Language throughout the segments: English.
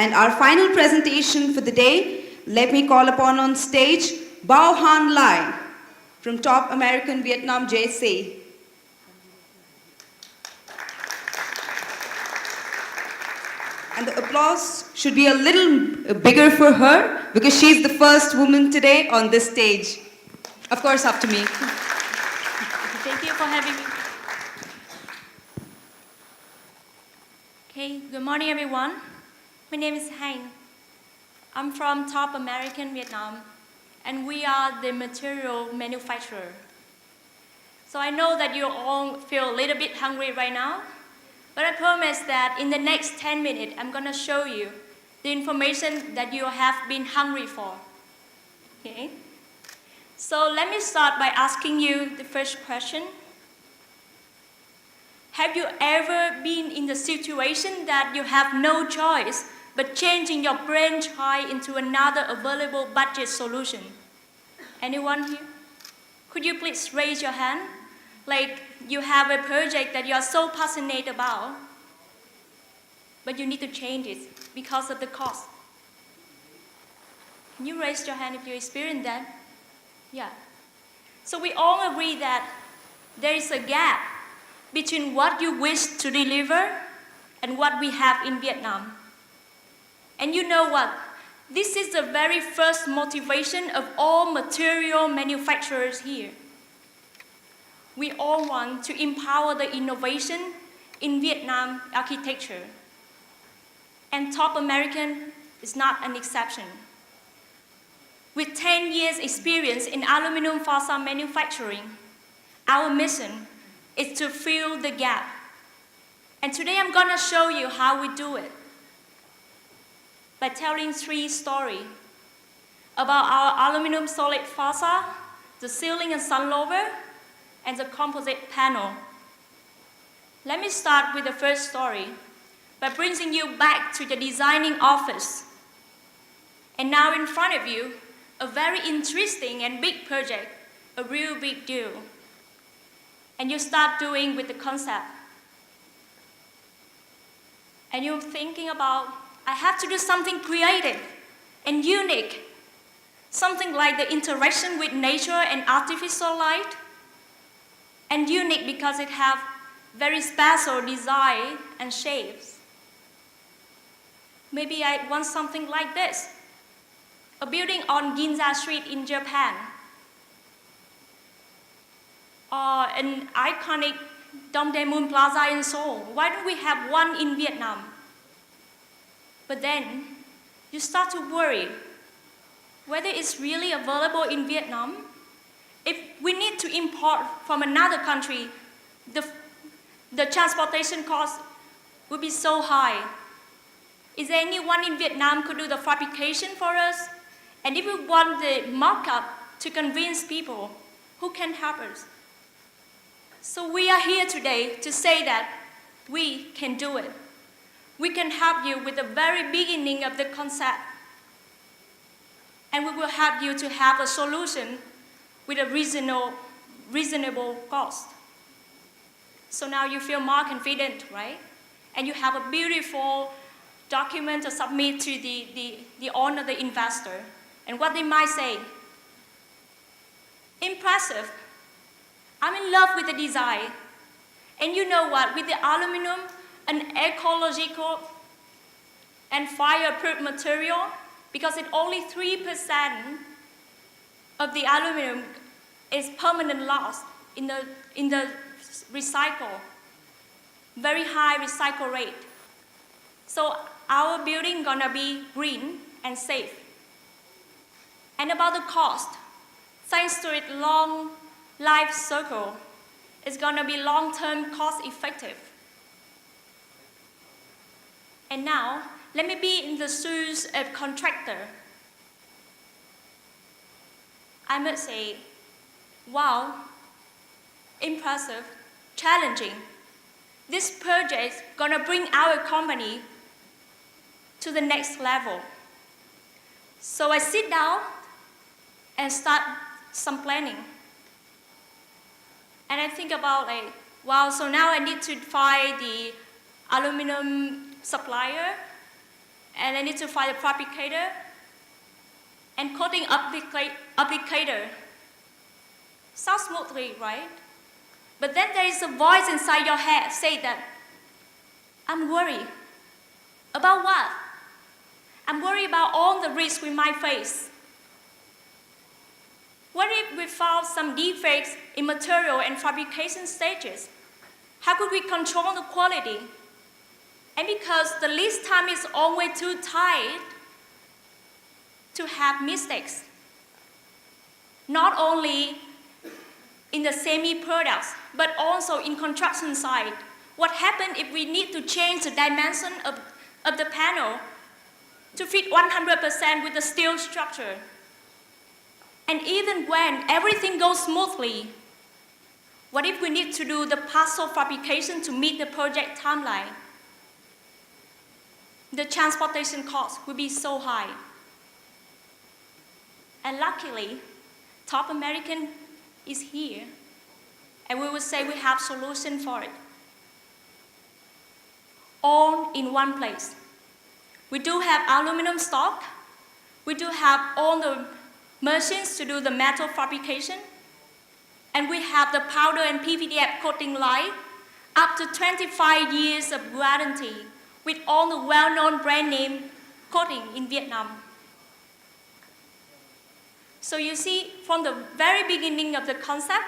And our final presentation for the day, let me call upon on stage Bao-Hanh from Top American Vietnam JC. And the applause should be a little bigger for her because she's the first woman today on this stage. Of course, after me. Thank you for having me. Okay, good morning everyone. My name is Hanh. I'm from Top American Vietnam, and we are the material manufacturer. So I know that you all feel a little bit hungry right now, but I promise that in the next 10 minutes, I'm gonna show you the information that you have been hungry for. Okay? So let me start by asking you the first question. Have you ever been in the situation that you have no choice but changing your brain child into another available budget solution? Anyone here? Could you please raise your hand? Like you have a project that you are so passionate about, but you need to change it because of the cost. Can you raise your hand if you experience that? Yeah. So we all agree that there is a gap between what you wish to deliver and what we have in Vietnam. And you know what? This is the very first motivation of all material manufacturers here. We all want to empower the innovation in Vietnam architecture. And Top American is not an exception. With 10 years experience in aluminum facade manufacturing, our mission is to fill the gap. And today I'm gonna show you how we do it by telling 3 stories about our aluminum solid facade, the ceiling and sun louver, and the composite panel. Let me start with the first story by bringing you back to the designing office. And now in front of you, a very interesting and big project, a real big deal. And you start doing with the concept. And you're thinking about, I have to do something creative and unique, something like the interaction with nature and artificial light, and unique because it has very special design and shapes. Maybe I want something like this, a building on Ginza Street in Japan, or an iconic Dongdaemun Plaza in Seoul. Why don't we have one in Vietnam? But then you start to worry whether it's really available in Vietnam. If we need to import from another country, the transportation cost would be so high. Is there anyone in Vietnam who could do the fabrication for us? And if we want the markup to convince people, who can help us? So we are here today to say that we can do it. We can help you with the very beginning of the concept. And we will help you to have a solution with a reasonable cost. So now you feel more confident, right? And you have a beautiful document to submit to the owner, the investor. And what they might say, impressive. I'm in love with the design. And you know what, with the aluminum, an ecological and fireproof material, because it only 3% of the aluminum is permanent loss in the recycle, very high recycle rate. So our building gonna be green and safe. And about the cost, thanks to its long life cycle, it's gonna be long-term cost effective. And now, let me be in the shoes of contractor. I must say, wow, impressive, challenging. This project is gonna bring our company to the next level. So I sit down and start some planning. And I think about like, wow, so now I need to find the aluminum supplier, and I need to find a fabricator and coating applicator. Sounds smoothly, right? But then there is a voice inside your head say that, I'm worried. About what? I'm worried about all the risks we might face. What if we found some defects in material and fabrication stages? How could we control the quality? And because the lead time is always too tight to have mistakes, not only in the semi-products, but also in construction side. What happens if we need to change the dimension of the panel to fit 100% with the steel structure? And even when everything goes smoothly, what if we need to do the partial fabrication to meet the project timeline? The transportation cost will be so high. And luckily, Top American is here, and we will say we have solution for it. All in one place. We do have aluminum stock. We do have all the machines to do the metal fabrication. And we have the powder and PVDF coating line, up to 25 years of warranty, with all the well-known brand name coating in Vietnam. So you see, from the very beginning of the concept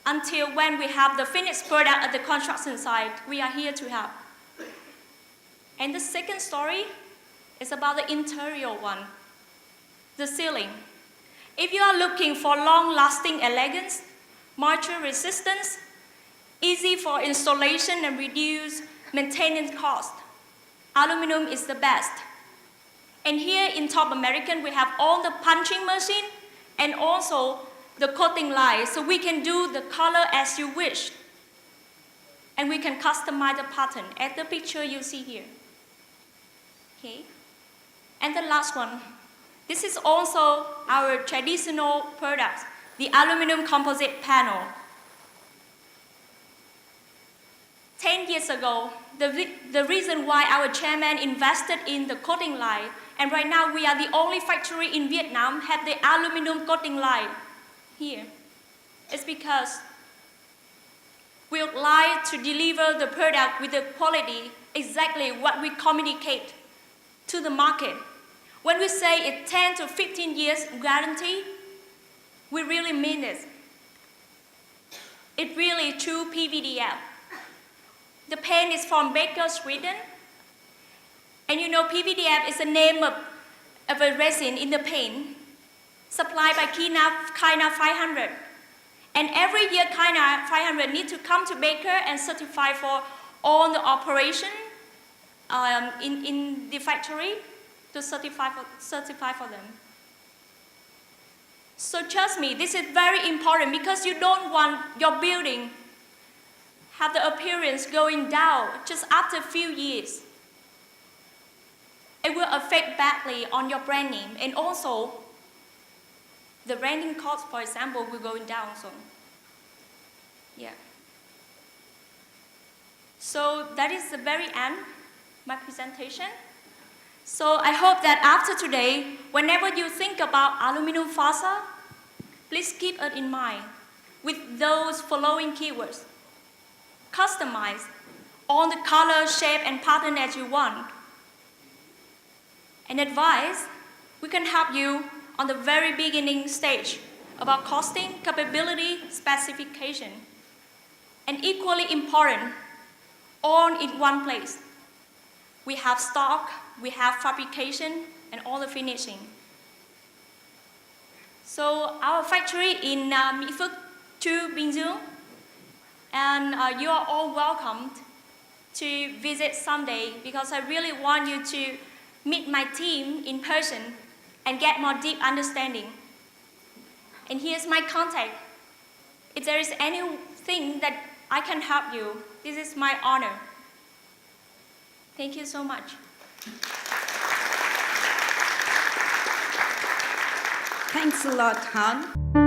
until when we have the finished product at the construction site, we are here to help. And the second story is about the interior one, the ceiling. If you are looking for long-lasting elegance, moisture resistance, easy for installation and reduce maintenance cost, aluminum is the best. And here in Top American, we have all the punching machine and also the coating line, so we can do the color as you wish. And we can customize the pattern as the picture you see here. Okay. And the last one, this is also our traditional product, the aluminum composite panel. 10 years ago, the reason why our chairman invested in the coating line, and right now we are the only factory in Vietnam have the aluminum coating line here, is because we would like to deliver the product with the quality exactly what we communicate to the market. When we say it's 10 to 15 years guarantee, we really mean it. It's really true PVDF. The paint is from Baker, Sweden. And you know PVDF is the name of a resin in the paint supplied by China 500. And every year China 500 need to come to Baker and certify for all the operation in the factory to certify for them. So trust me, this is very important because you don't want your building have the appearance going down just after a few years. It will affect badly on your brand name, and also the branding cost, for example, will go down soon. Yeah. So that is the very end of my presentation. So I hope that after today, whenever you think about aluminum facade, please keep it in mind with those following keywords. Customize all the color, shape, and pattern that you want. And advice, we can help you on the very beginning stage about costing, capability, specification. And equally important, all in one place. We have stock, we have fabrication, and all the finishing. So our factory in Mỹ Phước 2, Bình Dương, and you are all welcomed to visit someday because I really want you to meet my team in person and get more deep understanding. And here's my contact. If there is anything that I can help you, this is my honor. Thank you so much. Thanks a lot, Han.